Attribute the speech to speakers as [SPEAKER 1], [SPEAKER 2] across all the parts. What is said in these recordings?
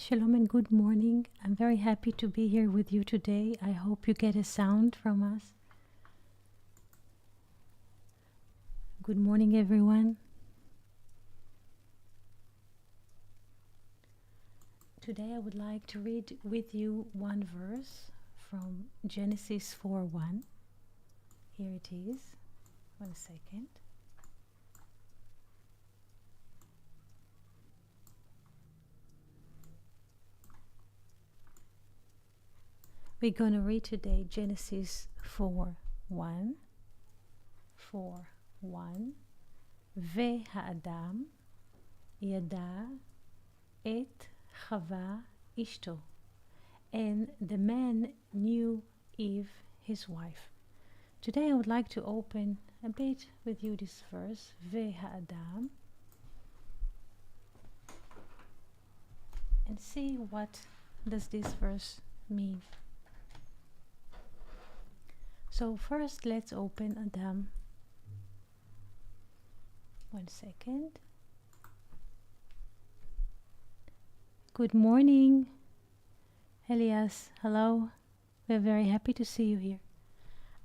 [SPEAKER 1] Shalom and good morning. I'm very happy to be here with you today. I hope you get a sound from us. Good morning, everyone. Today I would like to read with you one verse from Genesis 4:1. Here it is. 1 second. We're going to read today Genesis 4:1. 4:1. והאדם ידע את חווה אשתו. And the man knew Eve, his wife. Today I would like to open a bit with you this verse, והאדם, and see what does this verse mean. So first let's open Adam. 1 second. Good morning, Elias. Hello. We're very happy to see you here.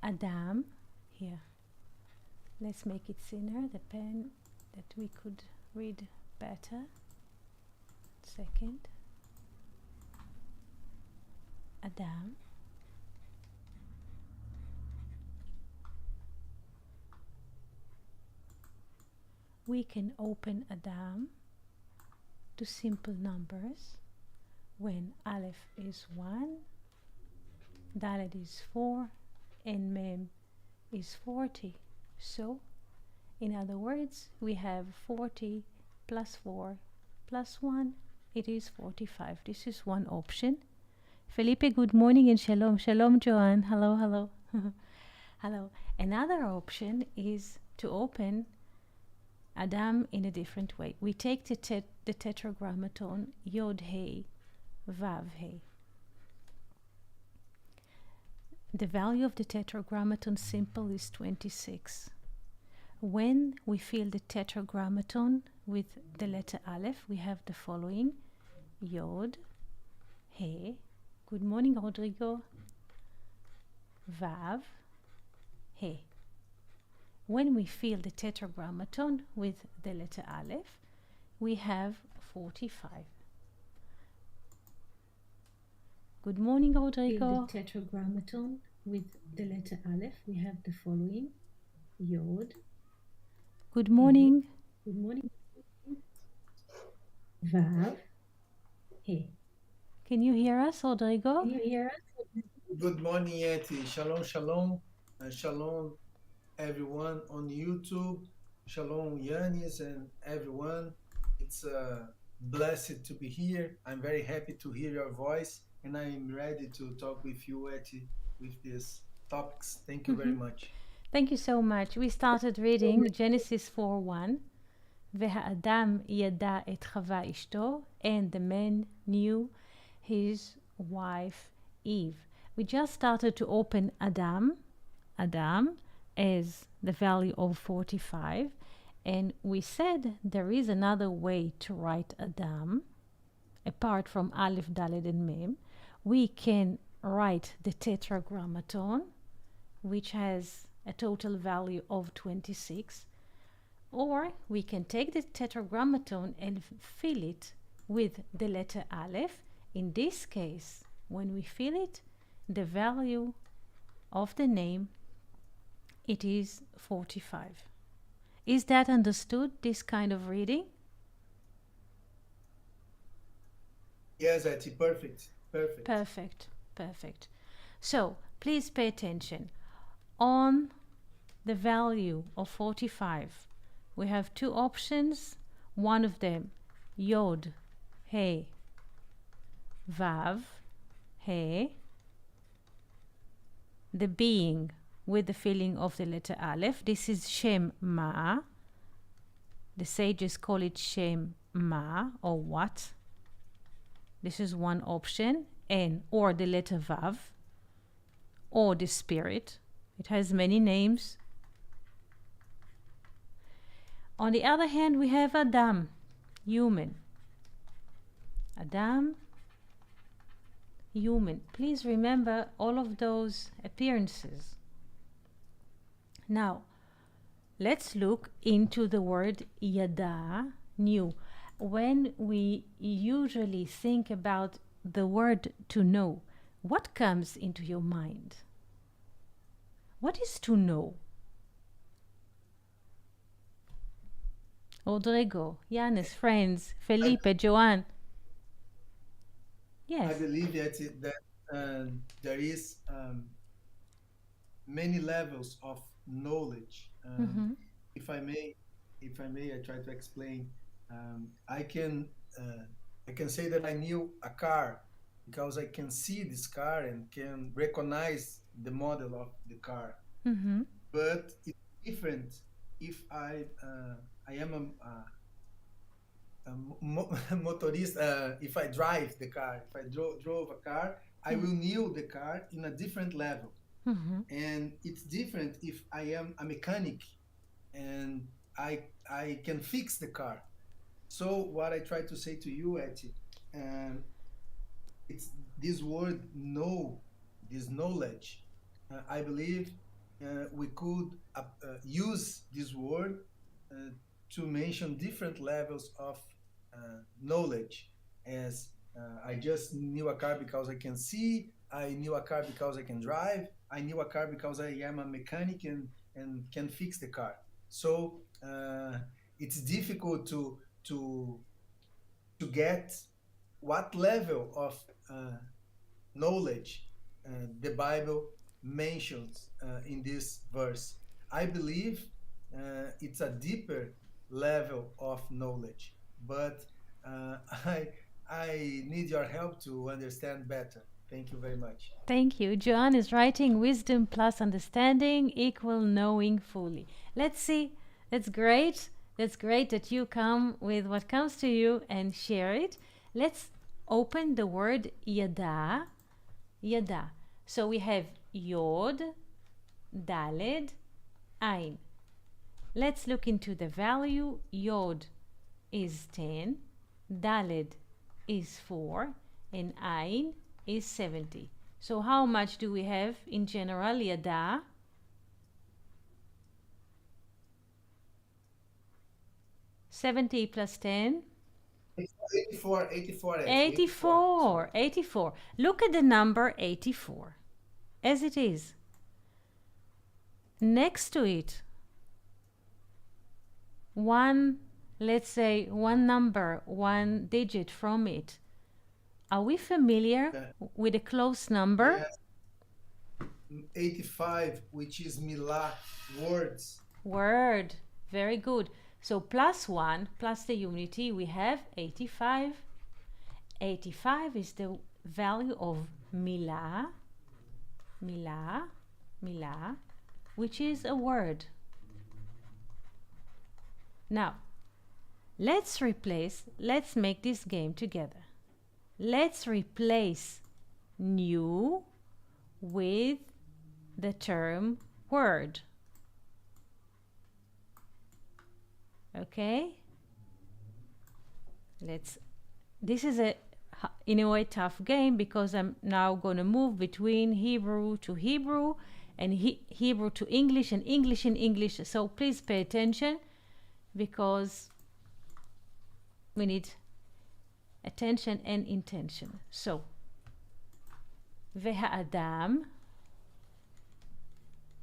[SPEAKER 1] Adam, here. Let's make it thinner, the pen, that we could read better. 1 second. Adam. We can open Adam to simple numbers when Aleph is 1, Dalet is 4, and Mem is 40. So, in other words, we have 40 plus 4 plus 1, it is 45. This is one option. Felipe, good morning and shalom. Shalom, Joanne. Hello, hello. Hello. Another option is to open Adam in a different way. We take the tetragrammaton Yod He Vav He. The value of the tetragrammaton simple is 26. When we fill the tetragrammaton with the letter Aleph, we have the following: Yod He. Good morning, Rodrigo. Vav He. When we fill the tetragrammaton with the letter Aleph, we have 45. Good morning, Rodrigo.
[SPEAKER 2] Fill the tetragrammaton with the letter Aleph, we have the following: Yod.
[SPEAKER 1] Good morning.
[SPEAKER 2] Good morning. Vav. He.
[SPEAKER 1] Can you hear us, Rodrigo?
[SPEAKER 2] Can you hear us?
[SPEAKER 3] Good morning, Yeti. Shalom, shalom. Shalom, everyone on YouTube. Shalom, Yanis, and everyone. It's blessed to be here. I'm very happy to hear your voice, and I'm ready to talk with you, Yeti, with these topics. Thank you very much.
[SPEAKER 1] Thank you so much. We started reading Genesis 4:1. והאדם ידע את חווה אשתו, and the man knew his wife Eve. We just started to open Adam as the value of 45, and we said there is another way to write Adam apart from Aleph, Dalet, and Mem. We can write the tetragrammaton, which has a total value of 26, or we can take the tetragrammaton and fill it with the letter Aleph. In this case, when we fill it, the value of the name, it is 45. Is that understood, this kind of reading?
[SPEAKER 3] Yes, Yeti, perfect. Perfect.
[SPEAKER 1] Perfect, perfect. So, please pay attention. On the value of 45, we have two options. One of them, Yod, He, Vav, He. The being with the filling of the letter Aleph. This is Shem Ma. The sages call it Shem Ma, or what. This is one option. And or the letter Vav, or the spirit. It has many names. On the other hand, we have Adam, human. Adam, human. Please remember all of those appearances. Now, let's look into the word yada, knew. When we usually think about the word to know, what comes into your mind? What is to know? Rodrigo, Yanis, friends, Felipe, Joanne. Yes.
[SPEAKER 3] I believe that there is many levels of knowledge. If I may, I try to explain. I can say that I knew a car because I can see this car and can recognize the model of the car. But it's different if I am a motorist. If I drive the car, if I drove a car, I will know the car in a different level. And it's different if I am a mechanic and I can fix the car. So what I try to say to you, Etty, it's this word know, this knowledge. I believe we could use this word to mention different levels of knowledge, as I just knew a car because I can see, I knew a car because I can drive, I knew a car because I am a mechanic and can fix the car. So it's difficult to get what level of knowledge the Bible mentions in this verse. I believe it's a deeper level of knowledge, but I need your help to understand better. Thank you very much.
[SPEAKER 1] Thank you. Joanne is writing wisdom plus understanding equal knowing fully. Let's see. That's great. That's great that you come with what comes to you and share it. Let's open the word yada. Yada. So we have yod, daled, ain. Let's look into the value. Yod is 10, daled is 4, and ain is 70. So how much do we have in general, yada? $70 plus 10?
[SPEAKER 3] 84.
[SPEAKER 1] 84. Look at the number 84 as it is. Next to it, let's say one number, one digit from it. Are we familiar with a close number?
[SPEAKER 3] Yes. 85, which is milah, words.
[SPEAKER 1] Word. Very good. So plus 1, plus the unity, we have 85. 85 is the value of milah, which is a word. Now, let's make this game together. Let's replace new with the term word. Okay? This is in a way tough game because I'm now going to move between Hebrew to Hebrew and Hebrew to English and English in English. So please pay attention because we need attention and intention. So, והאדם,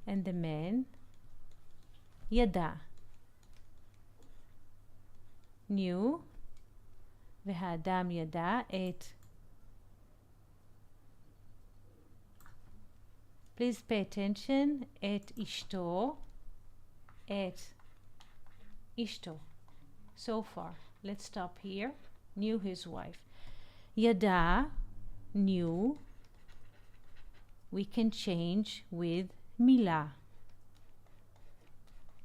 [SPEAKER 1] and the man, ידע, knew, והאדם ידע את, please pay attention, את אשתו, So far, let's stop here. Knew his wife. Yada, knew. We can change with milah,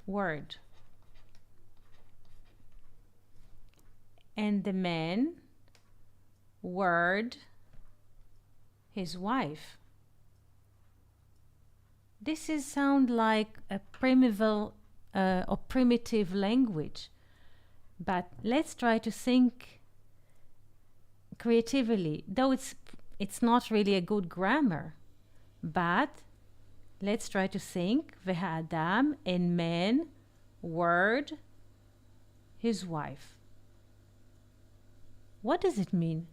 [SPEAKER 1] word. And the man, word, his wife. This sound like a primitive language, but let's try to think creatively. Though it's not really a good grammar. But let's try to think. V'ha'adam, and man, word, his wife. What does it mean?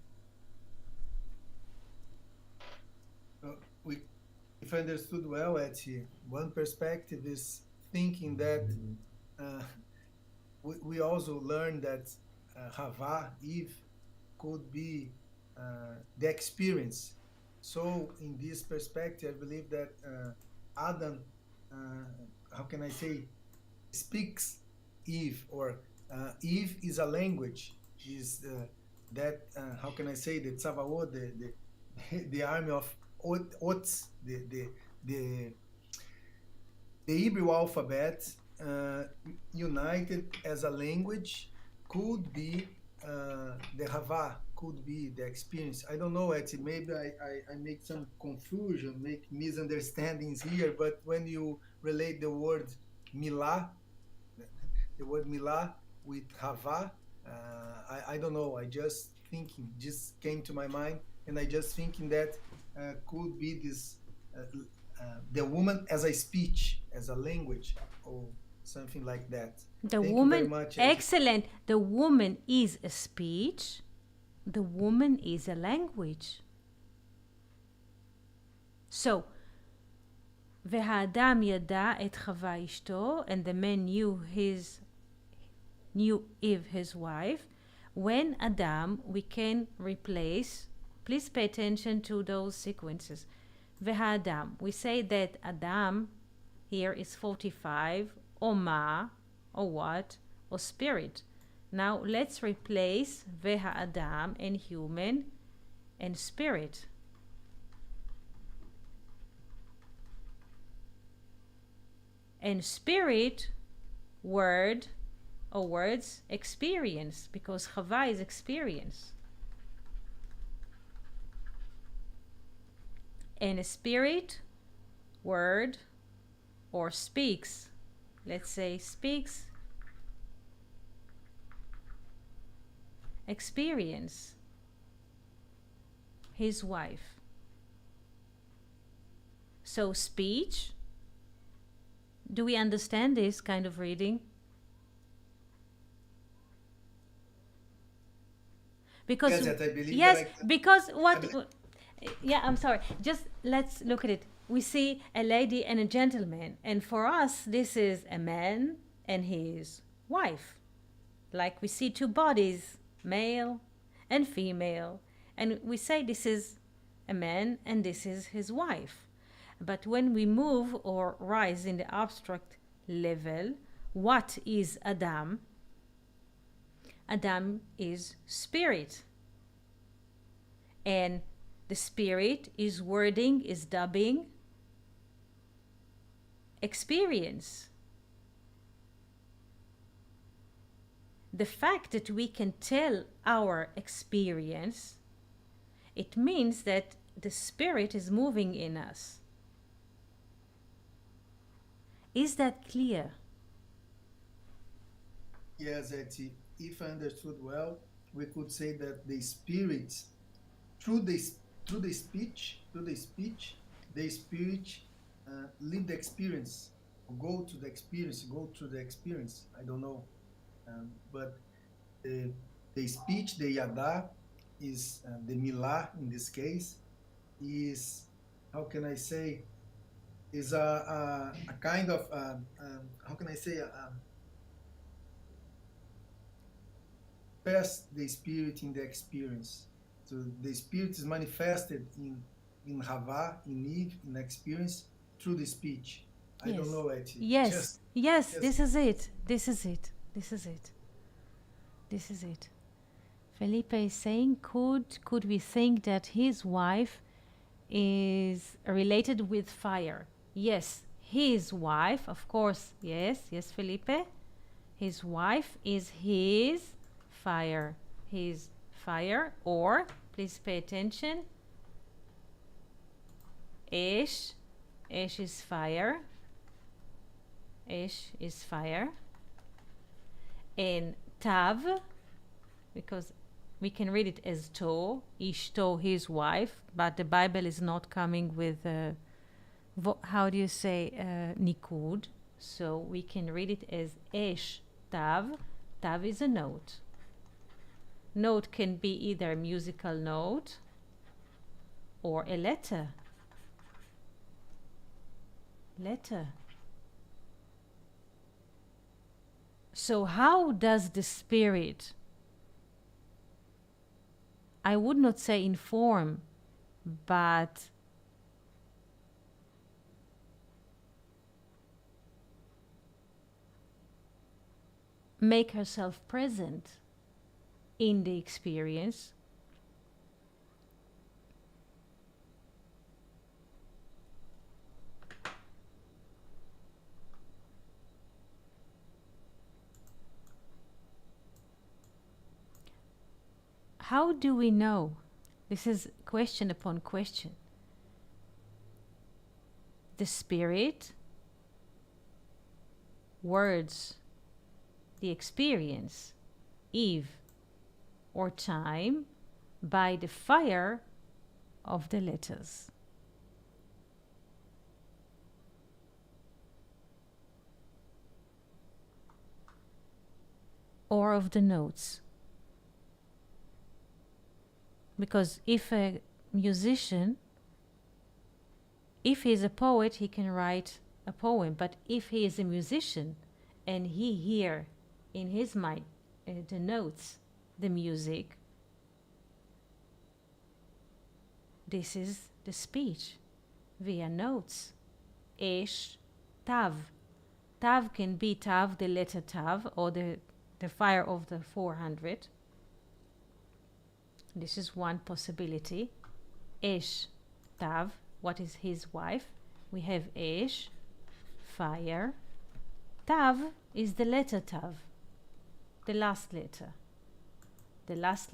[SPEAKER 3] If I understood well, Etsy, one perspective is thinking that we also learned that Hava, Eve, could be the experience. So, in this perspective, I believe that Adam, how can I say, speaks Eve, or Eve is a language. Is that how can I say, the Tzavaot, the army of Ots, the Hebrew alphabet united as a language could be the Hava, could be the experience. I don't know, Etsy, maybe I make some confusion, make misunderstandings here, but when you relate the word Milah, the word Milah with Hava, I don't know, I just thinking, just came to my mind, and I just thinking that could be this, the woman as a speech, as a language, or something like that.
[SPEAKER 1] The
[SPEAKER 3] Thank
[SPEAKER 1] woman,
[SPEAKER 3] you very much.
[SPEAKER 1] excellent. The woman is a speech. The woman is a language. So, והאדם ידע את חווה אשתו, and the man knew Eve, his wife. When Adam, we can replace, please pay attention to those sequences. והאדם, we say that Adam here is 45, or ma, or what, or spirit. Now let's replace והאדם and human and spirit. And spirit, word, or words, experience, because Chava is experience. And a spirit, word, or speaks, let's say speaks, experience, his wife. So speech, do we understand this kind of reading? Because
[SPEAKER 3] Yes, that I believe
[SPEAKER 1] yes,
[SPEAKER 3] that
[SPEAKER 1] because what? Yeah, I'm sorry. Just let's look at it. We see a lady and a gentleman, and for us, this is a man and his wife. Like we see two bodies, male and female, and we say this is a man and this is his wife. But when we move or rise in the abstract level, what is Adam? Adam is spirit. And the spirit is wording, is dubbing, experience. The fact that we can tell our experience, it means that the spirit is moving in us. Is that clear?
[SPEAKER 3] Yes, Etsy. If I understood well, we could say that the spirit, through the speech, the spirit live the experience, go to the experience, go through the experience. I don't know, but the speech, the yada, is the milah in this case, is, how can I say, is a kind of how can I say, pass the spirit in the experience. So the spirit is manifested in Hava, in Eve, in experience through the speech. I don't know it.
[SPEAKER 1] Yes, yes, this is it. This is it. This is it. This is it. Felipe is saying, could we think that his wife is related with fire? Yes, his wife, of course. Yes, Felipe. His wife is his fire. His fire, or, please pay attention, Esh. Esh is fire. Esh is fire. And Tav, because We can read it as to, ishto, his wife, but the Bible is not coming with, how do you say, nikud. So we can read it as esh tav. Tav is a note. Note can be either a musical note or a letter. Letter. So how does the Spirit, I would not say inform, but make herself present in the experience? How do we know? This is question upon question. The Spirit, words, the experience, Eve, or time, by the fire of the letters. Or of the notes. Because if a musician, if he is a poet, he can write a poem. But if he is a musician and he hear in his mind the notes, the music, this is the speech via notes. Esh, tav. Tav can be tav, the letter tav, or the fire of the 400. This is one possibility. Esh, tav. What is his wife? We have esh, fire. Tav is the letter tav, the last letter. The last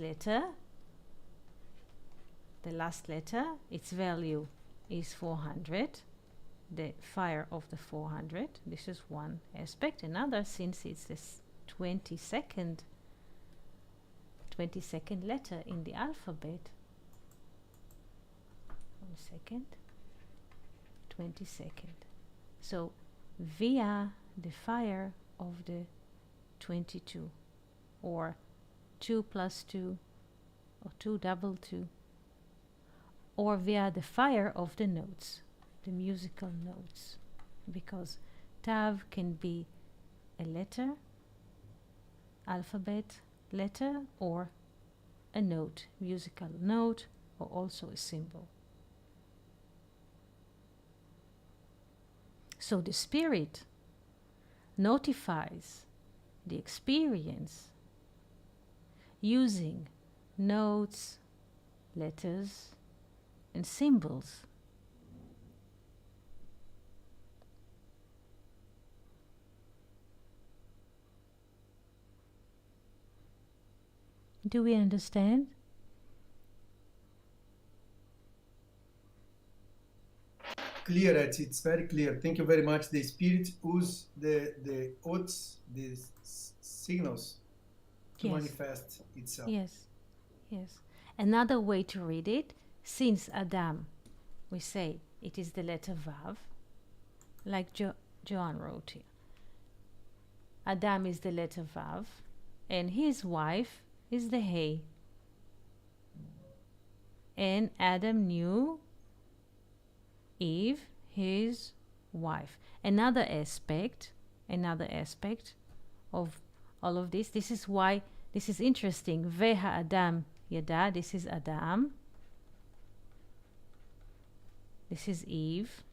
[SPEAKER 1] letter, its value is 400. The fire of the 400. This is one aspect. Another, since it's this 22nd letter in the alphabet. 1 second. 22nd. So via the fire of the 22, or 2 plus 2, or 2 double 2, or via the fire of the notes, the musical notes, because tav can be a letter, alphabet, letter, or a note, musical note, or also a symbol. So the Spirit notifies the experience using notes, letters, and symbols. Do we understand?
[SPEAKER 3] Clear, it's very clear. Thank you very much. The Spirit use the oaths, the signals to
[SPEAKER 1] Yes.
[SPEAKER 3] manifest itself.
[SPEAKER 1] Yes, yes. Another way to read it, since Adam, we say it is the letter Vav, like Joan wrote here. Adam is the letter Vav, and his wife is the Hey. And Adam knew Eve, his wife. Another aspect of all of this. This is why this is interesting. Veha Adam Yada. This is Adam. This is Eve.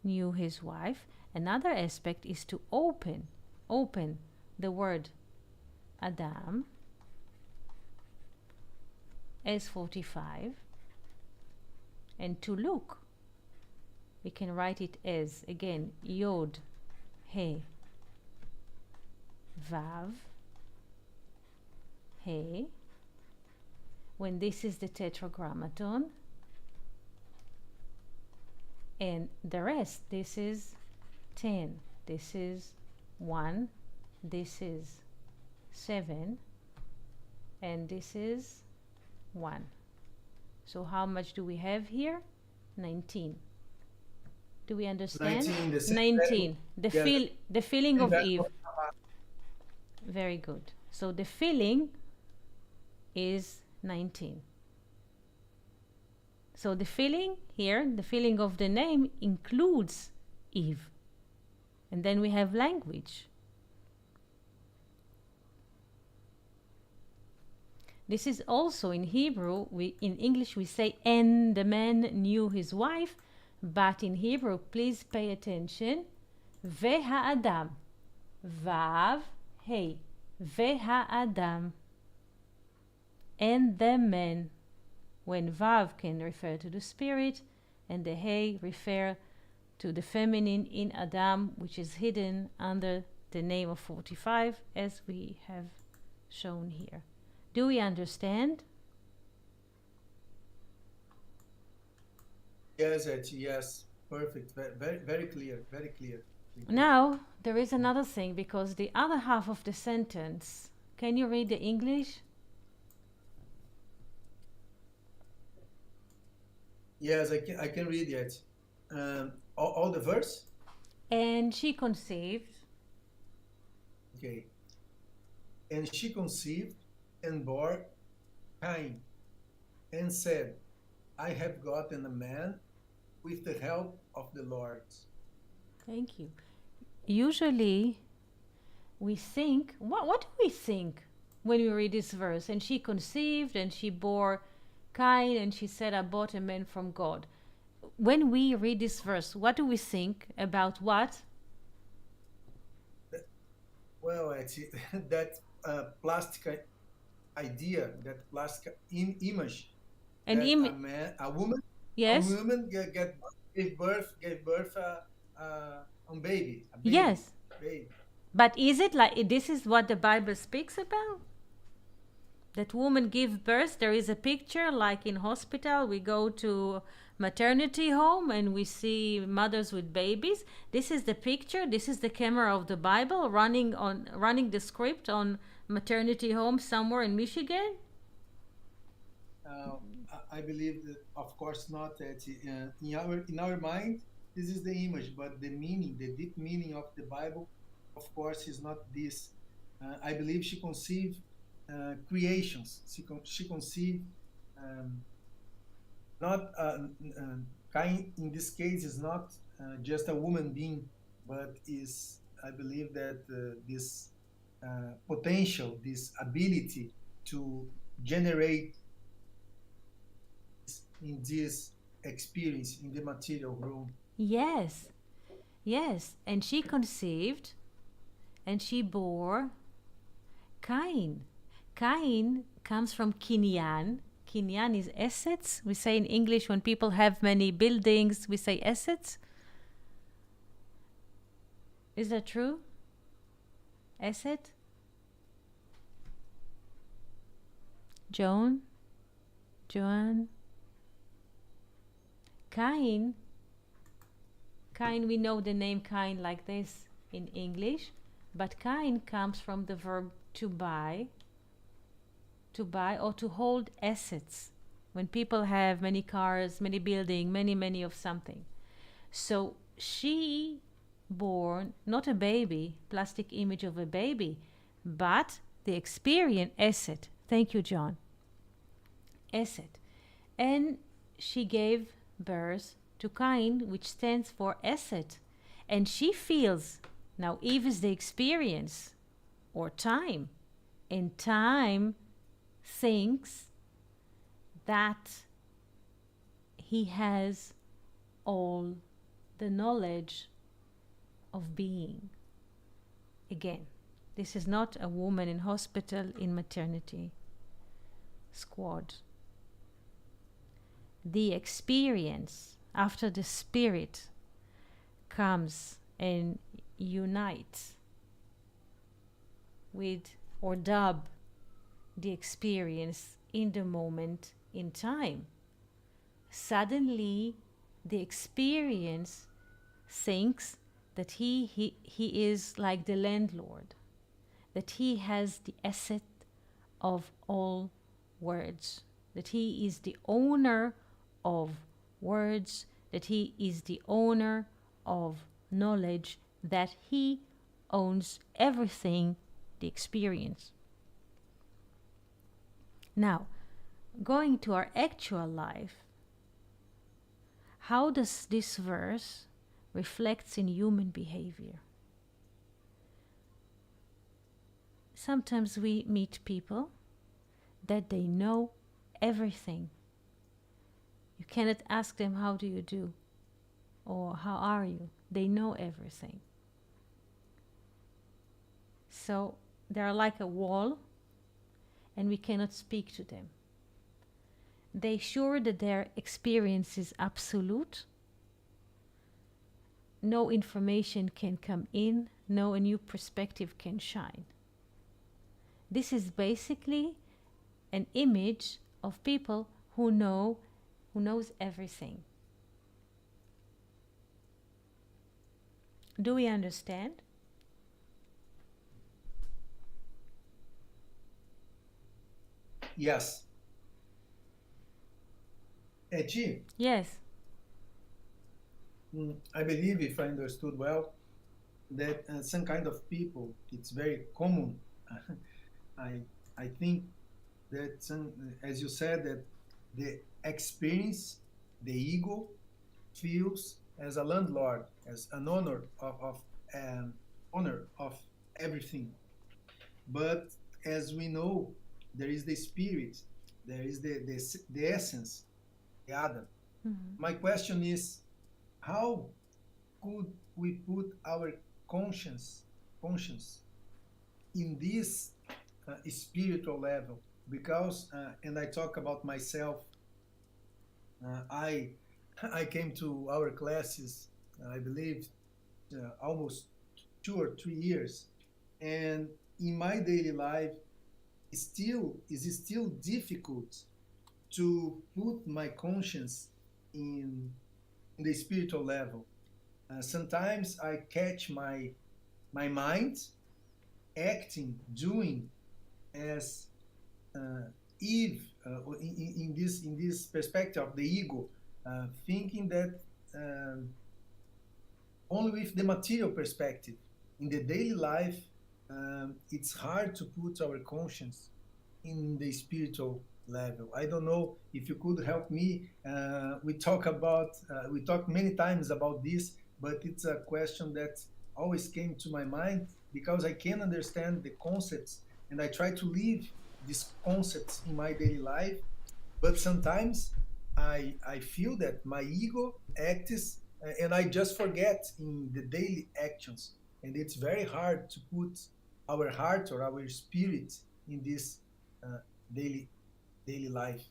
[SPEAKER 1] Knew his wife. Another aspect is to open the word Adam as 45, and to look, we can write it as, again, Yod, He, Vav, He. When this is the tetragrammaton, and the rest, this is 10, this is 1, this is 7, and this is 1. So how much do we have here? 19. Do we understand?
[SPEAKER 3] 19, the same
[SPEAKER 1] 19. The,
[SPEAKER 3] Yes.
[SPEAKER 1] the feeling of
[SPEAKER 3] That-
[SPEAKER 1] Eve. Very good. So the feeling is 19. So the feeling here, the feeling of the name includes Eve. And then we have language. This is also in Hebrew. In English we say, and the man knew his wife. But in Hebrew, please pay attention. Ve'ha'adam. Vav, hey. Ve'ha'adam. And the man. When Vav can refer to the spirit, and the Hey refer to the feminine in Adam, which is hidden under the name of 45, as we have shown here. Do we understand?
[SPEAKER 3] Yes, Eti, yes. Perfect. Very, very clear. Very clear. Thank you.
[SPEAKER 1] Now, there is another thing, because the other half of the sentence, can you read the English?
[SPEAKER 3] Yes, I can read it. All the verse?
[SPEAKER 1] And she conceived.
[SPEAKER 3] Okay. And she conceived and bore Cain, and said, I have gotten a man with the help of the Lord.
[SPEAKER 1] Thank you. Usually, we think, what do we think when we read this verse? And she conceived and she bore Cain, and she said, I bought a man from God. When we read this verse, what do we think about what?
[SPEAKER 3] Well, Eti, that plastic idea, that plastic image,
[SPEAKER 1] An
[SPEAKER 3] that
[SPEAKER 1] image,
[SPEAKER 3] a woman,
[SPEAKER 1] yes?
[SPEAKER 3] a woman gave birth on baby, a baby,
[SPEAKER 1] Yes.
[SPEAKER 3] baby.
[SPEAKER 1] But is it like this is what the Bible speaks about? That woman give birth. There is a picture like in hospital. We go to maternity home and we see mothers with babies. This is the picture. This is the camera of the Bible running the script on maternity home somewhere in Michigan.
[SPEAKER 3] I believe that, of course, not that in our mind, this is the image, but the meaning, the deep meaning of the Bible, of course, is not this. I believe she conceived creations. She conceived not Cain. In this case, is not just a woman being, but is, I believe that this potential, this ability to generate in this experience in the material room.
[SPEAKER 1] Yes. Yes. And she conceived and she bore Cain. Cain comes from Kinyan. Kinyan is assets. We say in English when people have many buildings, we say assets. Is that true? Asset? Joan? Joanne? Cain, we know the name Cain like this in English, but Cain comes from the verb to buy or to hold assets. When people have many cars, many buildings, many of something. So she born not a baby, plastic image of a baby, but the experience asset. Thank you, John. Asset. And she gave birth to Cain, which stands for asset. And she feels, now Eve is the experience or time. And time thinks that he has all the knowledge of being. Again, this is not a woman in hospital in maternity squad. The experience after the spirit comes and unites with or dub the experience in the moment in time. Suddenly the experience thinks that he is like the landlord. that he has the asset of all words, that he is the owner of words, that he is the owner of knowledge, that he owns everything, the experience. Now, going to our actual life, how does this verse reflects in human behavior? Sometimes we meet people that they know everything. You cannot ask them, how do you do? Or how are you? They know everything. So they are like a wall, and we cannot speak to them. They sure that their experience is absolute. No information can come in, no new perspective can shine. This is basically an image of people who knows everything. Do we understand?
[SPEAKER 3] Yes. Eti,
[SPEAKER 1] Yes.
[SPEAKER 3] I believe, if I understood well, that some kind of people, it's very common. I think that some, as you said, that the experience, the ego, feels as a landlord, as an owner of everything. But as we know, there is the spirit, there is the essence, the Adam. My question is, how could we put our conscience in this spiritual level? Because, and I talk about myself, I I came to our classes, I believe, almost 2 or 3 years, and in my daily life, it is still difficult to put my conscience in the spiritual level. Sometimes I catch my mind acting, doing as Eve, in this perspective of the ego, thinking that only with the material perspective. In the daily life, it's hard to put our conscience in the spiritual level. I don't know if you could help me. We talk many times about this, but it's a question that always came to my mind because I can understand the concepts and I try to live these concepts in my daily life. But sometimes I feel that my ego acts and I just forget in the daily actions. And it's very hard to put our heart or our spirit in this uh, daily life.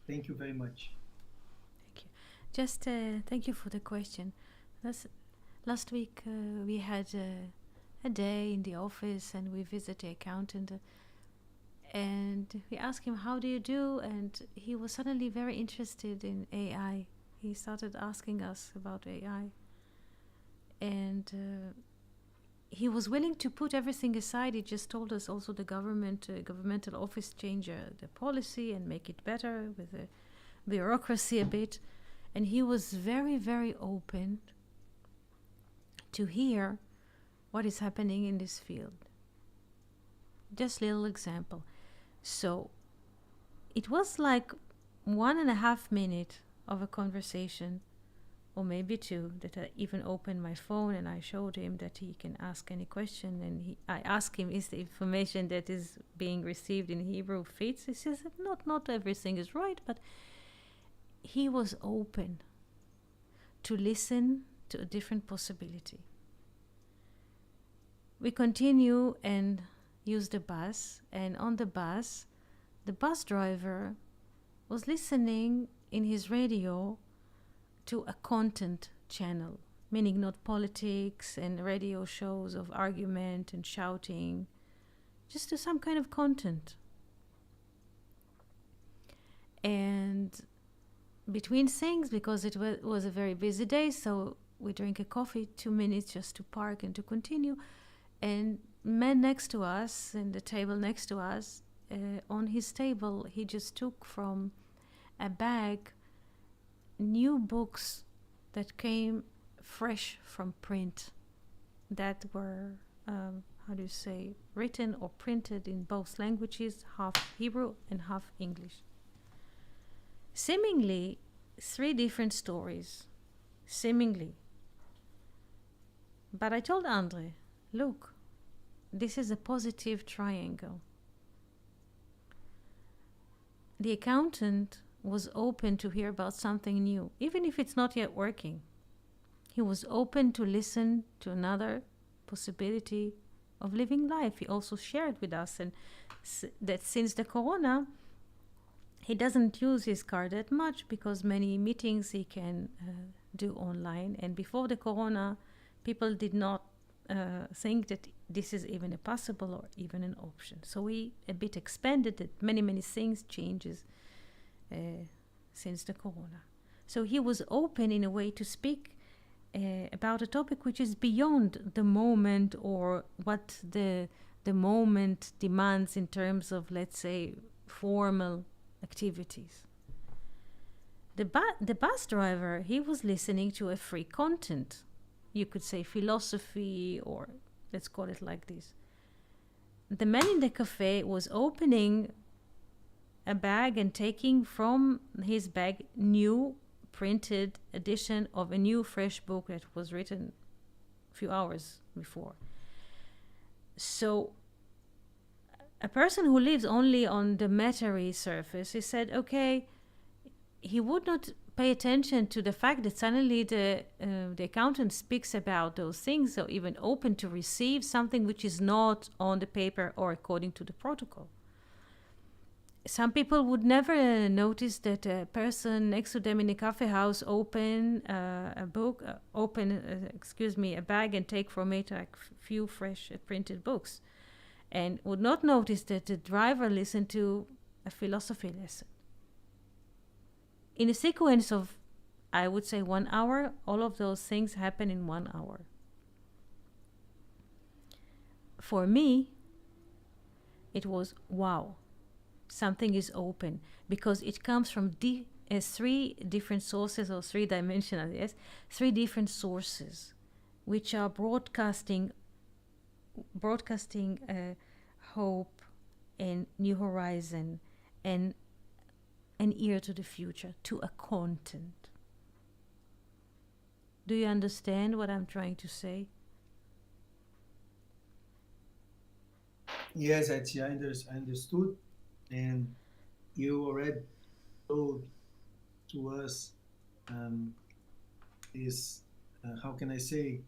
[SPEAKER 3] Thank you very much.
[SPEAKER 1] Thank you. Just thank you for the question. Last week we had a day in the office and we visited the accountant and we asked him, how do you do? And he was suddenly very interested in AI. He started asking us about AI. And he was willing to put everything aside. He just told us also the governmental office change the policy and make it better with the bureaucracy a bit. And he was very, very open to hear what is happening in this field. Just a little example. So it was like 1.5 minutes of a conversation, or maybe 2, that I even opened my phone and I showed him that he can ask any question. And I asked him, is the information that is being received in Hebrew fits? He says, not everything is right, but he was open to listen to a different possibility. We continue and use the bus, and on the bus driver was listening in his radio to a content channel, meaning not politics and radio shows of argument and shouting, just to some kind of content. And between things, because it was a very busy day, so we drank a coffee, 2 minutes just to park and to continue. And man next to us, in the table next to us, on his table, he just took from a bag new books that came fresh from print, that were, how do you say, written or printed in both languages, half Hebrew and half English. Seemingly, 3 different stories. Seemingly. But I told Andre, look, this is a positive triangle. The accountant was open to hear about something new, even if it's not yet working. He was open to listen to another possibility of living life. He also shared with us and that since the corona, he doesn't use his car that much because many meetings he can do online. And before the corona, people did not think that this is even a possible or even an option. So we a bit expanded it. Many things changes since the corona. So he was open in a way to speak about a topic which is beyond the moment or what the moment demands in terms of, let's say, formal activities. The bus driver, he was listening to a free content. You could say philosophy, or let's call it like this. The man in the cafe was opening a bag and taking from his bag new printed edition of a new fresh book that was written a few hours before. So a person who lives only on the mattery surface, he said, okay, he would not pay attention to the fact that suddenly the accountant speaks about those things, or even open to receive something which is not on the paper or according to the protocol. Some people would never notice that a person next to them in a cafe house open a bag and take from it a few fresh printed books, and would not notice that the driver listened to a philosophy lesson. In a sequence of, I would say, 1 hour, all of those things happen in 1 hour. For me, it was wow. Something is open, because it comes from 3 different sources, or 3-dimensional, yes, 3 different sources, which are broadcasting hope and new horizon and an ear to the future, to a content. Do you understand what I'm trying to say?
[SPEAKER 3] Yes, Etsy, I understood. And you already told to us is, how can I say,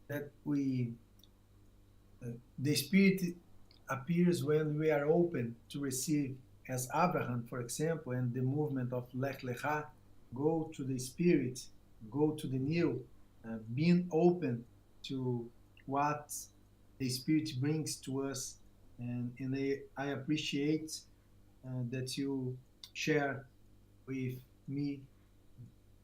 [SPEAKER 3] that the Spirit appears when we are open to receive, as Abraham, for example, and the movement of Lech Lecha, go to the Spirit, go to the new, being open to what the Spirit brings to us. And I appreciate that you share with me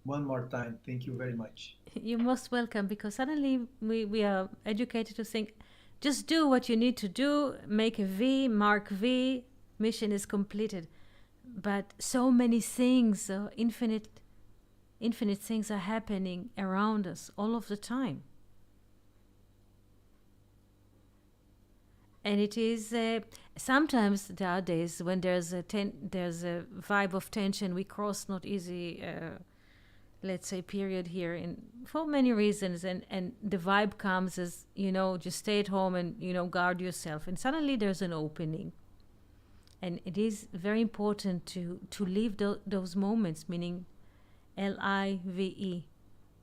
[SPEAKER 3] one more time. Thank you very much.
[SPEAKER 1] You're most welcome, because suddenly we are educated to think, just do what you need to do, make a V, mark V, mission is completed. But so many things, infinite things are happening around us all of the time. And it is sometimes there are days when there's a vibe of tension. We cross not easy, let's say, period here, for many reasons. And the vibe comes as, just stay at home and, guard yourself. And suddenly there's an opening. And it is very important to live those moments, meaning LIVE,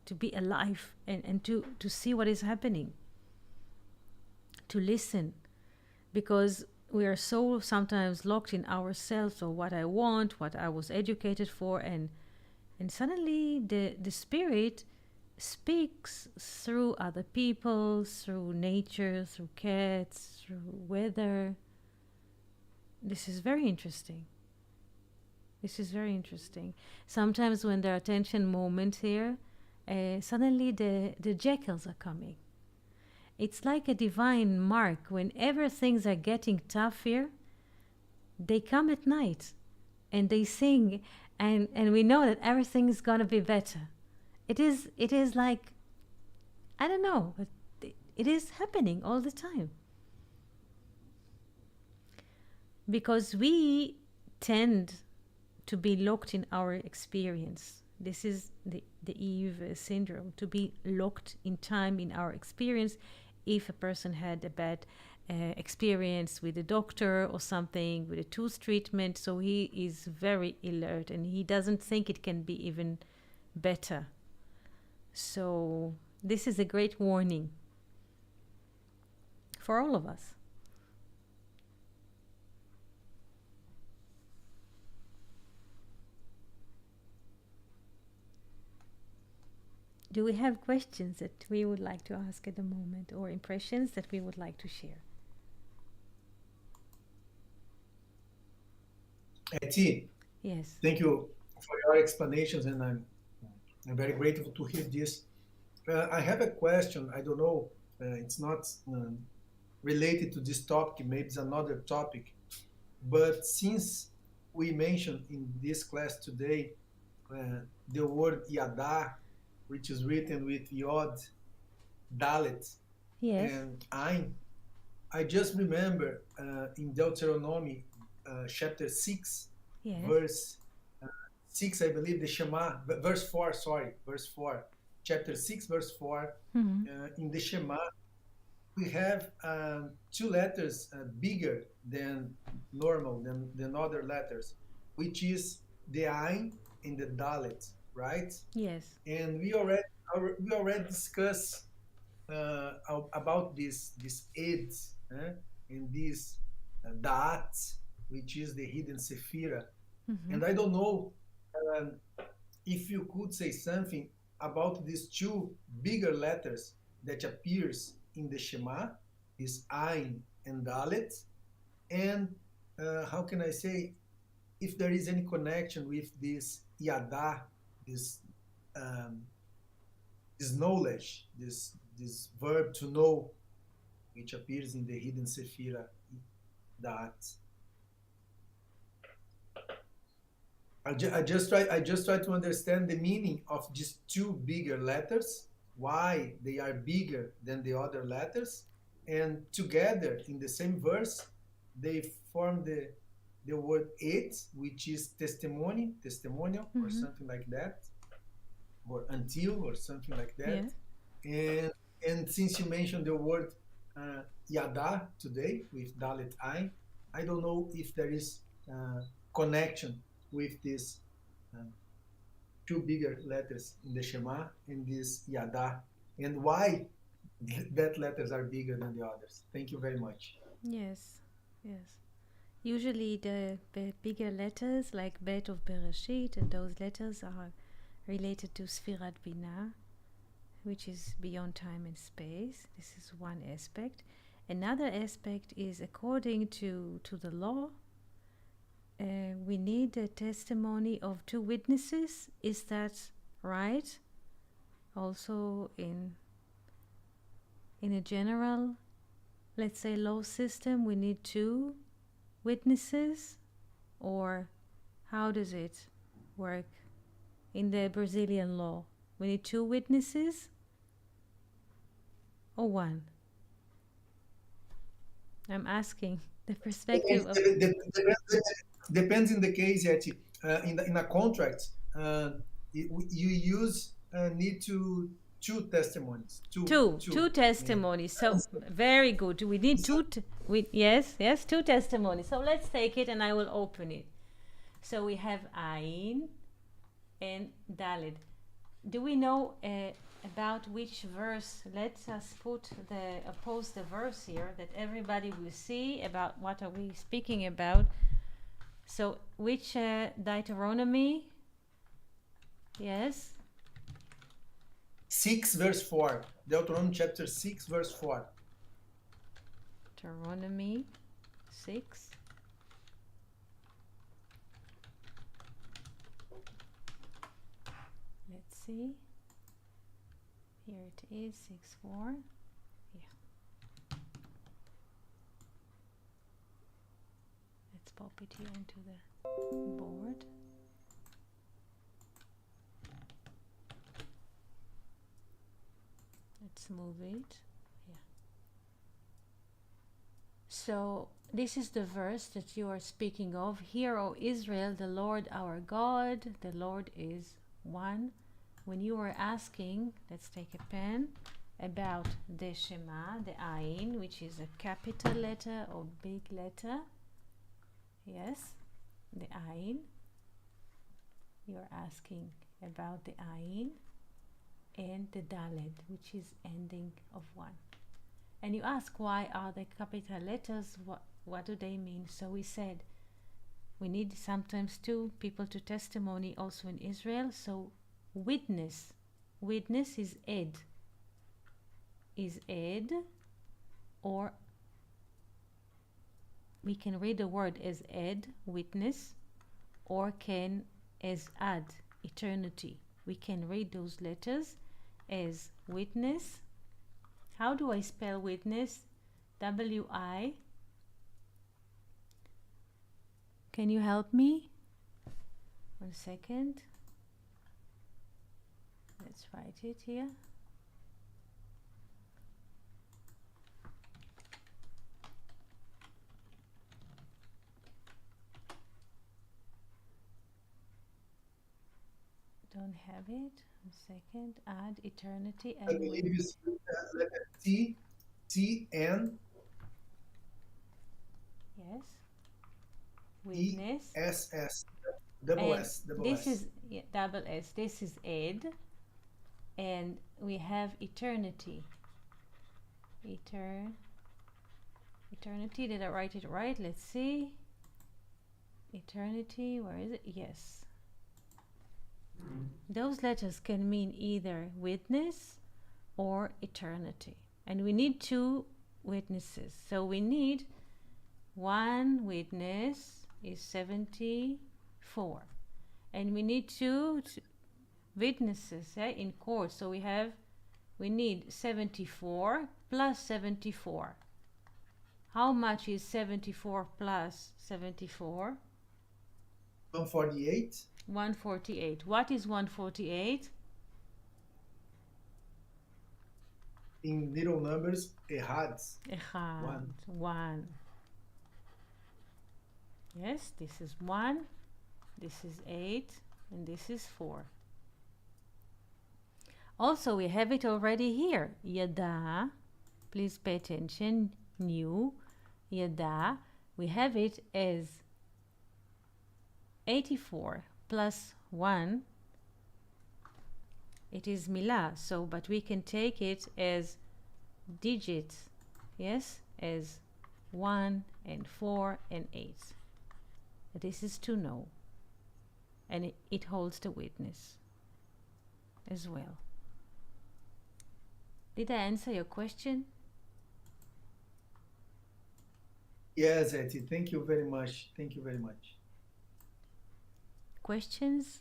[SPEAKER 1] to be alive and to see what is happening, to listen. Because we are so sometimes locked in ourselves, or what I want, what I was educated for, and suddenly the Spirit speaks through other people, through nature, through cats, through weather. This is very interesting. Sometimes when there are tension moments here, suddenly the jackals are coming. It's like a divine mark. Whenever things are getting tougher, they come at night and they sing, and we know that everything is gonna be better. It is like, I don't know, but it is happening all the time. Because we tend to be locked in our experience. This is the Eve syndrome, to be locked in time in our experience. If a person had a bad experience with a doctor or something, with a tooth treatment, so he is very alert and he doesn't think it can be even better. So this is a great warning for all of us. Do we have questions that we would like to ask at the moment, or impressions that we would like to share?
[SPEAKER 3] Eti,
[SPEAKER 1] Yes.
[SPEAKER 3] thank you for your explanations, and I'm very grateful to hear this. I have a question. I don't know. It's not related to this topic. Maybe it's another topic. But since we mentioned in this class today the word yada, which is written with yod, dalet,
[SPEAKER 1] Yes.
[SPEAKER 3] and ain, I just remember in Deuteronomy chapter 6,
[SPEAKER 1] Yes.
[SPEAKER 3] verse 6, I believe, the Shema, verse 4, sorry, verse 4, chapter 6, verse 4,
[SPEAKER 1] Mhm.
[SPEAKER 3] in the Shema, we have two letters bigger than normal, than other letters, which is the Ain and the Dalet, right?
[SPEAKER 1] Yes.
[SPEAKER 3] And we already discussed about this Ed and this Da'at, which is the hidden Sephira.
[SPEAKER 1] Mhm.
[SPEAKER 3] And I don't know um, if you could say something about these two bigger letters that appears in the Shema, is Ain and Dalet, and how can I say, if there is any connection with this Yada, this um, this knowledge, this verb to know, which appears in the hidden Sephira, that I just try to understand the meaning of these two bigger letters, why they are bigger than the other letters, and together in the same verse, they form the word it, which is testimony, testimonial, or
[SPEAKER 1] Mhm.
[SPEAKER 3] something like that, or until, or something like that.
[SPEAKER 1] Yes.
[SPEAKER 3] And since you mentioned the word yada today with Dalit Ain, I don't know if there is connection with these uh, two bigger letters in the Shema and this Yada, and why that letters are bigger than the others. Thank you very much.
[SPEAKER 1] Yes. Yes. Usually the bigger letters like Bet of Bereshit and those letters are related to Sfirat Binah, which is beyond time and space. This is one aspect. Another aspect is according to the law, we need a testimony of two witnesses. Is that right? Also in a general, let's say, law system, we need two witnesses, or how does it work in the Brazilian law? We need two witnesses or one? I'm asking the perspective of.
[SPEAKER 3] Depends in the case that in a contract you use need to two testimonies,
[SPEAKER 1] Two
[SPEAKER 3] and
[SPEAKER 1] testimonies. So very good. We need two. Yes, two testimonies. So let's take it, and I will open it. So we have Ain and Dalet. Do we know about which verse? Let us post the verse here that everybody will see about what are we speaking about. So which Deuteronomy? Yes.
[SPEAKER 3] 6 verse 4, Deuteronomy chapter 6 verse 4.
[SPEAKER 1] Deuteronomy 6. Let's see. Here it is, 6:4. Yeah. pop it here into the board. Let's move it. Yeah. So this is the verse that you are speaking of. Hear, O Israel, the Lord our God, the Lord is one. When you were asking, let's take a pen, about the Shema, the Ayin, which is a capital letter or big letter. Yes, the Ayin. You're asking about the Ayin and the Daled, which is ending of one. And you ask, why are the capital letters? What do they mean? So we said, we need sometimes two people to testimony also in Israel. So witness is ed. Is ed, or we can read the word as ed, witness, or can as ad, eternity. We can read those letters as witness. How do I spell witness? W-I. Can you help me? 1 second. Let's write it here. Don't have it. 1 second. Add eternity.
[SPEAKER 3] I believe you see the letter T, T-N,
[SPEAKER 1] Yes. Witness.
[SPEAKER 3] E-S-S, double
[SPEAKER 1] And
[SPEAKER 3] S, double
[SPEAKER 1] this
[SPEAKER 3] S.
[SPEAKER 1] is double S. This is ed, and we have eternity. Eternity. Did I write it right? Let's see. Eternity. Where is it? Yes. Those letters can mean either witness or eternity, and we need two witnesses. So we need one witness is 74, and we need two witnesses in court. So we need 74 plus 74. How much is 74 plus 74?
[SPEAKER 3] 148.
[SPEAKER 1] 148. What is 148?
[SPEAKER 3] In little numbers, Ehad.
[SPEAKER 1] Echad. One. Yes, this is 1, this is 8, and this is 4. Also, we have it already here. Yada, please pay attention, new, Yada, we have it as 84 plus 1. It is Milah, so, but we can take it as digits, yes, as 1 and 4 and 8. This is to know, and it holds the witness as well. Did I answer your question?
[SPEAKER 3] Yes, Eti, thank you very much. Thank you very much.
[SPEAKER 1] Questions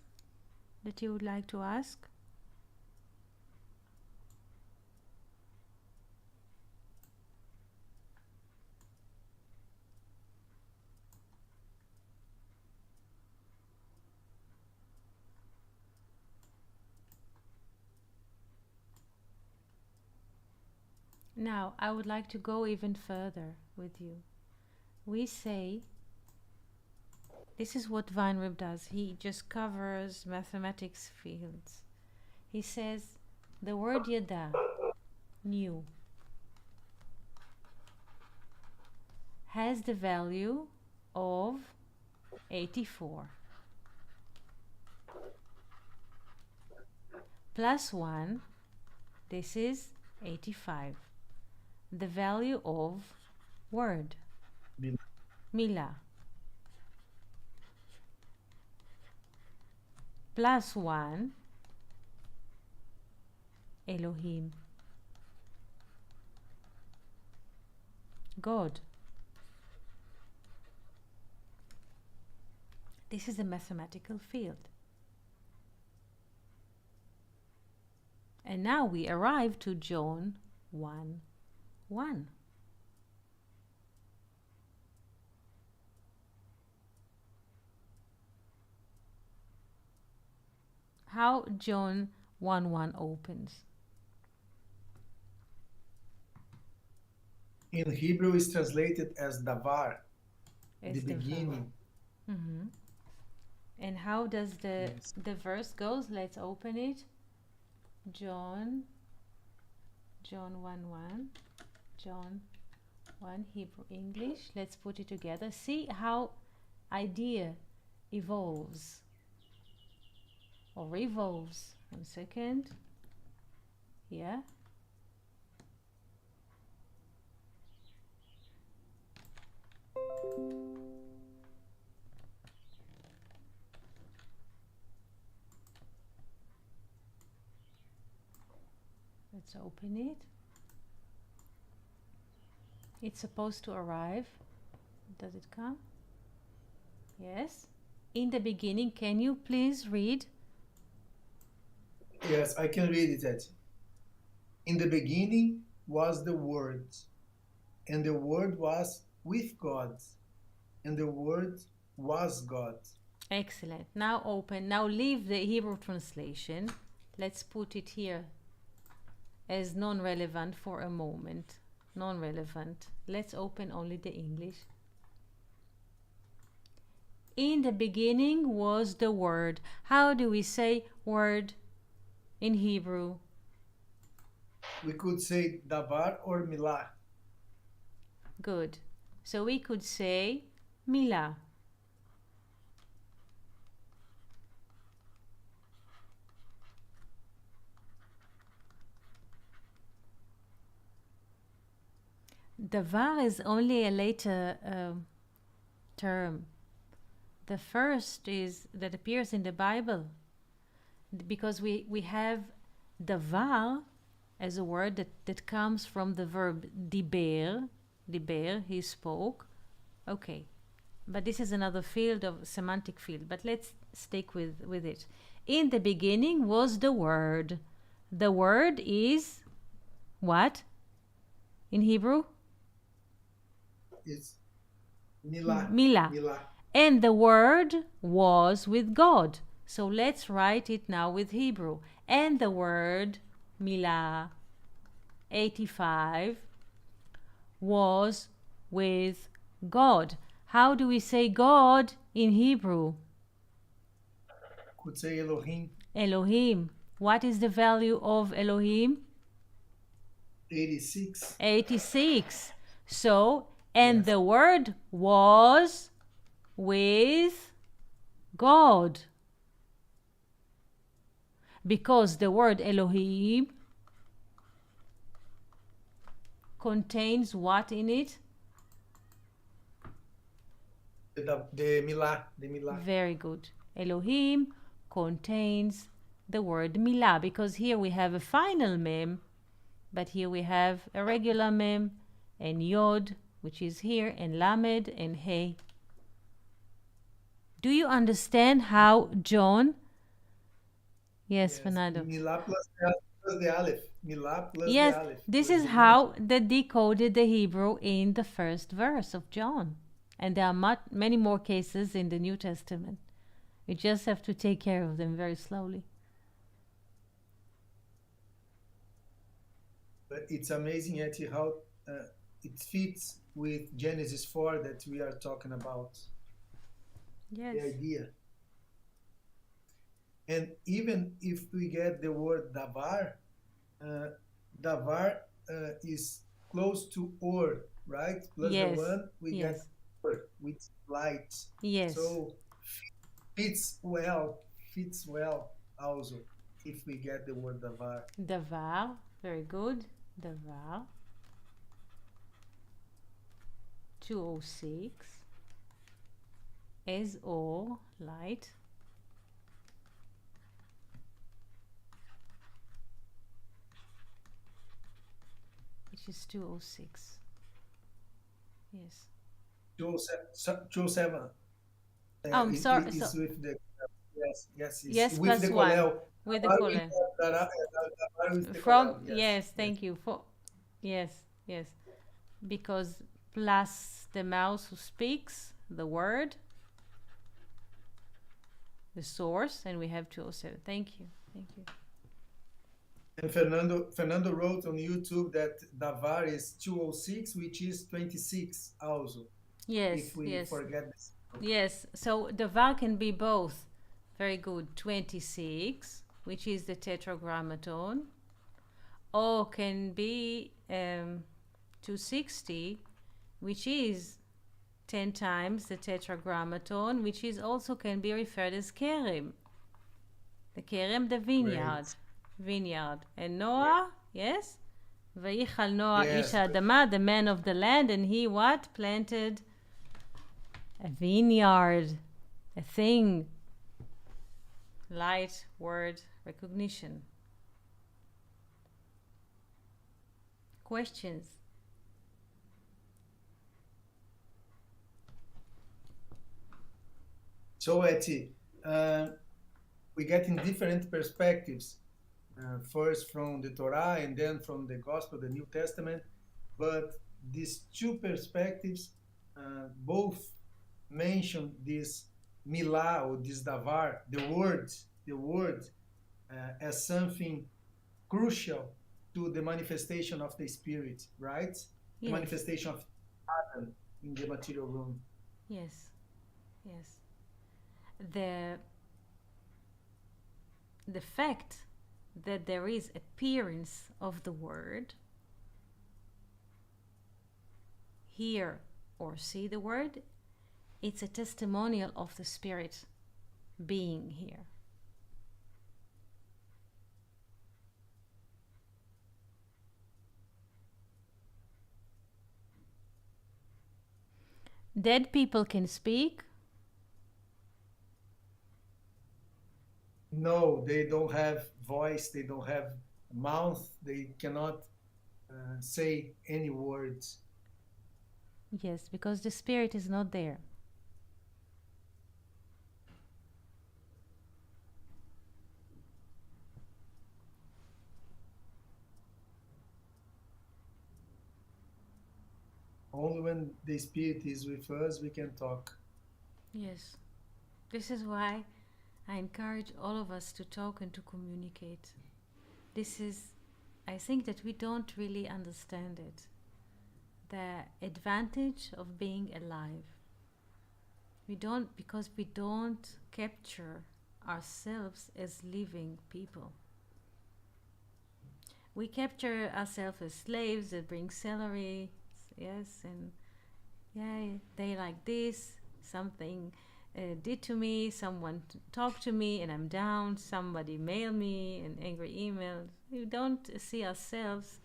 [SPEAKER 1] that you would like to ask? Now, I would like to go even further with you. We say, this is what Weinreb does. He just covers mathematics fields. He says, the word Yada, new, has the value of 84. Plus 1, this is 85. The value of word, Milah. Plus 1, Elohim, God. This is a mathematical field. And now we arrive to John 1:1. how John 1:1 opens.
[SPEAKER 3] In Hebrew, is translated as davar,
[SPEAKER 1] As
[SPEAKER 3] the
[SPEAKER 1] the
[SPEAKER 3] beginning.
[SPEAKER 1] Mm-hmm. And how does
[SPEAKER 3] Yes.
[SPEAKER 1] the verse goes? Let's open it. John 1:1. John 1 Hebrew English. Let's put it together. See how idea evolves or revolves. 1 second. Yeah. Let's open it. It's supposed to arrive. Does it come? Yes. In the beginning, can you please read?
[SPEAKER 3] Yes, I can read it. Eti. In the beginning was the Word, and the Word was with God, and the Word was God.
[SPEAKER 1] Excellent. Now open. Now leave the Hebrew translation. Let's put it here as non-relevant for a moment. Non-relevant. Let's open only the English. In the beginning was the Word. How do we say word in Hebrew?
[SPEAKER 3] We could say davar or milah.
[SPEAKER 1] Good. So we could say milah. Davar is only a later term. The first is that appears in the Bible, because we have davar as a word that comes from the verb diber. Diber, he spoke. Okay, but this is another field of semantic field, but let's stick with it. In the beginning was the Word. The Word is what in Hebrew?
[SPEAKER 3] It's milah.
[SPEAKER 1] Milah.
[SPEAKER 3] Milah.
[SPEAKER 1] And the Word was with God. So let's write it now with Hebrew. And the Word, milah, 85, was with God. How do we say God in Hebrew?
[SPEAKER 3] Could say Elohim.
[SPEAKER 1] Elohim. What is the value of Elohim?
[SPEAKER 3] 86.
[SPEAKER 1] 86. So, and
[SPEAKER 3] Yes.
[SPEAKER 1] the Word was with God. Because the word Elohim contains what in it?
[SPEAKER 3] The milah. The milah.
[SPEAKER 1] Very good. Elohim contains the word milah, because here we have a final mem, but here we have a regular mem and yod, which is here, and lamed and hey. Do you understand how John? Yes, Fernando.
[SPEAKER 3] Milah plus the aleph. Milah plus
[SPEAKER 1] Yes,
[SPEAKER 3] the aleph.
[SPEAKER 1] this
[SPEAKER 3] plus
[SPEAKER 1] is
[SPEAKER 3] the
[SPEAKER 1] how they decoded the Hebrew in the first verse of John. And there are many more cases in the New Testament. You just have to take care of them very slowly.
[SPEAKER 3] But it's amazing actually how it fits with Genesis 4 that we are talking about.
[SPEAKER 1] Yes.
[SPEAKER 3] The idea. And even if we get the word davar, davar is close to or, right? Plus
[SPEAKER 1] Yes.
[SPEAKER 3] the one we
[SPEAKER 1] Yes.
[SPEAKER 3] get or with light.
[SPEAKER 1] Yes.
[SPEAKER 3] So fits well also if we get the word davar.
[SPEAKER 1] Davar, very good. Davar. 206. As or, light. Which is 206. Yes.
[SPEAKER 3] 207.
[SPEAKER 1] I'm sorry.
[SPEAKER 3] It's
[SPEAKER 1] So,
[SPEAKER 3] with the yes. It's
[SPEAKER 1] yes,
[SPEAKER 3] with
[SPEAKER 1] plus
[SPEAKER 3] the
[SPEAKER 1] one.
[SPEAKER 3] kolel.
[SPEAKER 1] With the
[SPEAKER 3] Davar
[SPEAKER 1] kolel.
[SPEAKER 3] davar with the
[SPEAKER 1] From
[SPEAKER 3] kolel,
[SPEAKER 1] yes, thank you for yes. Because plus the mouse who speaks the word, the source, and we have 207. Thank you. Thank you.
[SPEAKER 3] And Fernando wrote on YouTube that Davar is 206, which is 26 also.
[SPEAKER 1] Yes,
[SPEAKER 3] If we
[SPEAKER 1] yes.
[SPEAKER 3] forget this.
[SPEAKER 1] Yes, so the var can be both. Very good. 26, which is the tetragrammaton, or can be 260, which is 10 times the tetragrammaton, which is also can be referred as kerem. The kerem, the vineyard.
[SPEAKER 3] Great.
[SPEAKER 1] Vineyard. And Noah, yes? Vayichal Noah
[SPEAKER 3] Yes.
[SPEAKER 1] ish Adama, the man of the land, and he what? Planted a vineyard, a thing. Light, word, recognition. Questions?
[SPEAKER 3] So, Eti, we get in different perspectives, first from the Torah and then from the Gospel, the New Testament. But these two perspectives both mention this milah or this davar, the word, as something crucial to the manifestation of the Spirit, right? The
[SPEAKER 1] Yes.
[SPEAKER 3] manifestation of Adam in the material room.
[SPEAKER 1] Yes. Yes. The fact that there is appearance of the word, hear or see the word, it's a testimonial of the Spirit being here. Dead people can speak.
[SPEAKER 3] No, they don't have voice, they don't have mouth, they cannot say any words.
[SPEAKER 1] Yes, because the Spirit is not there.
[SPEAKER 3] Only when the Spirit is with us, we can talk.
[SPEAKER 1] Yes. This is why I encourage all of us to talk and to communicate. I think that we don't really understand it. The advantage of being alive. Because we don't capture ourselves as living people. We capture ourselves as slaves that bring salary, yes, and yeah, they like this, something did to me, someone talked to me and I'm down, somebody mailed me an angry email. We don't see ourselves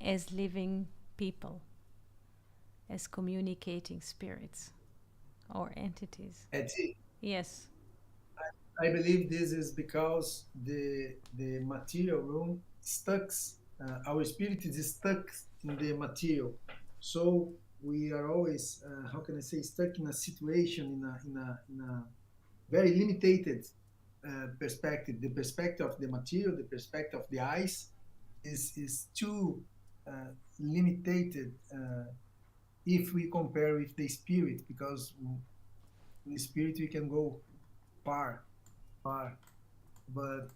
[SPEAKER 1] as living people, as communicating spirits or entities.
[SPEAKER 3] Eti,
[SPEAKER 1] Yes.
[SPEAKER 3] I believe this is because the material room stucks, our spirit is stuck in the material. So we are always, how can I say, stuck in a situation, in a very limited perspective. The perspective of the material, the perspective of the eyes is too limited if we compare with the spirit, because in the spirit we can go far, but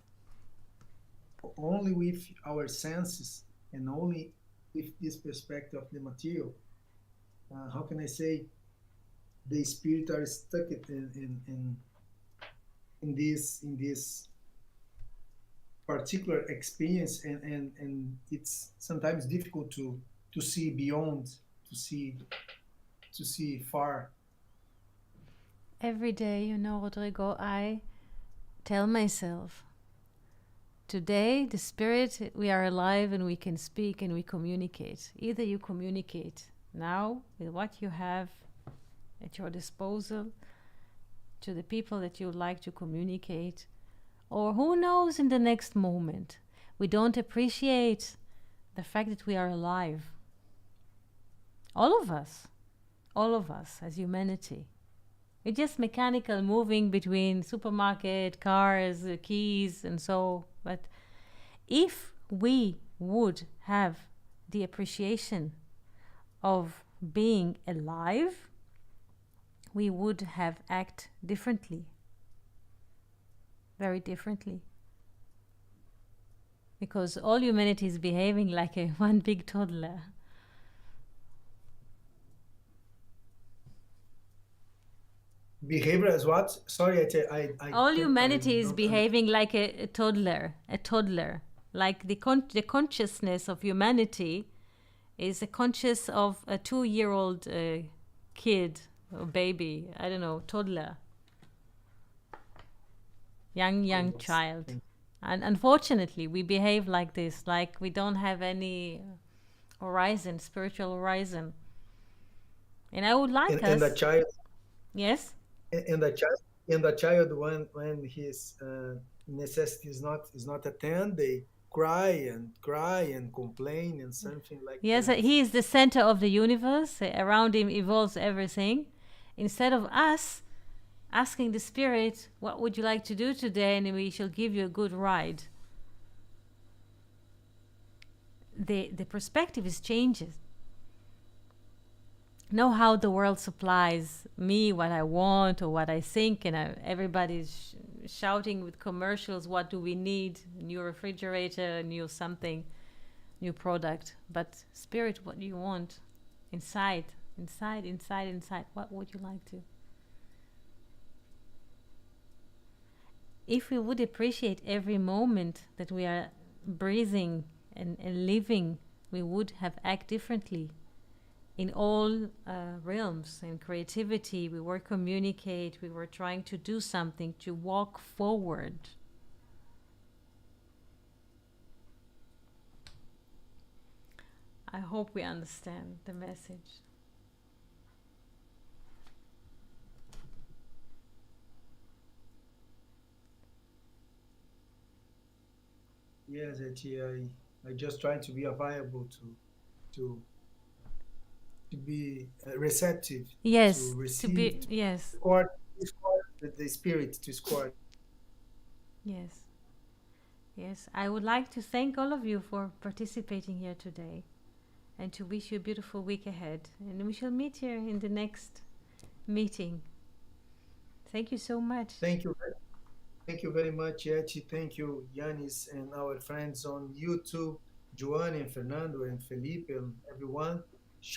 [SPEAKER 3] only with our senses and only with this perspective of the material. How can I say? The spirit are stuck in this particular experience, and it's sometimes difficult to see beyond, to see far.
[SPEAKER 1] Every day, Rodrigo, I tell myself, today, the Spirit, we are alive and we can speak and we communicate. Either you communicate now with what you have at your disposal to the people that you would like to communicate, or who knows, in the next moment. We don't appreciate the fact that we are alive. All of us as humanity. We're just mechanical, moving between supermarket, cars, keys, and so. But if we would have the appreciation of being alive, we would have acted differently. very differently. Because all humanity is behaving like a one big toddler.
[SPEAKER 3] Behavior as what? Sorry,
[SPEAKER 1] All
[SPEAKER 3] can't-
[SPEAKER 1] humanity is
[SPEAKER 3] don't
[SPEAKER 1] behaving like a toddler. Like the consciousness of humanity is a conscious of a 2-year-old kid or baby. I don't know, toddler, young
[SPEAKER 3] Yes.
[SPEAKER 1] child.
[SPEAKER 3] Thank
[SPEAKER 1] And unfortunately, we behave like this, like we don't have any horizon, spiritual horizon. And I would like
[SPEAKER 3] and the
[SPEAKER 1] us.
[SPEAKER 3] child
[SPEAKER 1] Yes.
[SPEAKER 3] and the child when his necessity is not attended, they cry and complain and something like
[SPEAKER 1] Yes,
[SPEAKER 3] that.
[SPEAKER 1] he is the center of the universe. Around him evolves everything. Instead of us asking the spirit, what would you like to do today? And we shall give you a good ride. The perspective is changes. Know how the world supplies me what I want or what I think, and everybody's shouting with commercials, what do we need? New refrigerator, new something, new product. But spirit, what do you want? Inside. What would you like to? If we would appreciate every moment that we are breathing and living, we would have act differently in all realms. In creativity, we were communicate, we were trying to do something, to walk forward. I hope we understand the message.
[SPEAKER 3] Yes, I just try to be available to to be receptive,
[SPEAKER 1] Yes,
[SPEAKER 3] to
[SPEAKER 1] to
[SPEAKER 3] receive,
[SPEAKER 1] be,
[SPEAKER 3] to
[SPEAKER 1] yes,
[SPEAKER 3] score the spirit to score.
[SPEAKER 1] yes, yes. I would like to thank all of you for participating here today and to wish you a beautiful week ahead. And we shall meet here in the next meeting. Thank you so much.
[SPEAKER 3] Thank you very much, Yeti. Thank you, Yanis, and our friends on YouTube, Joanne and Fernando and Felipe and everyone.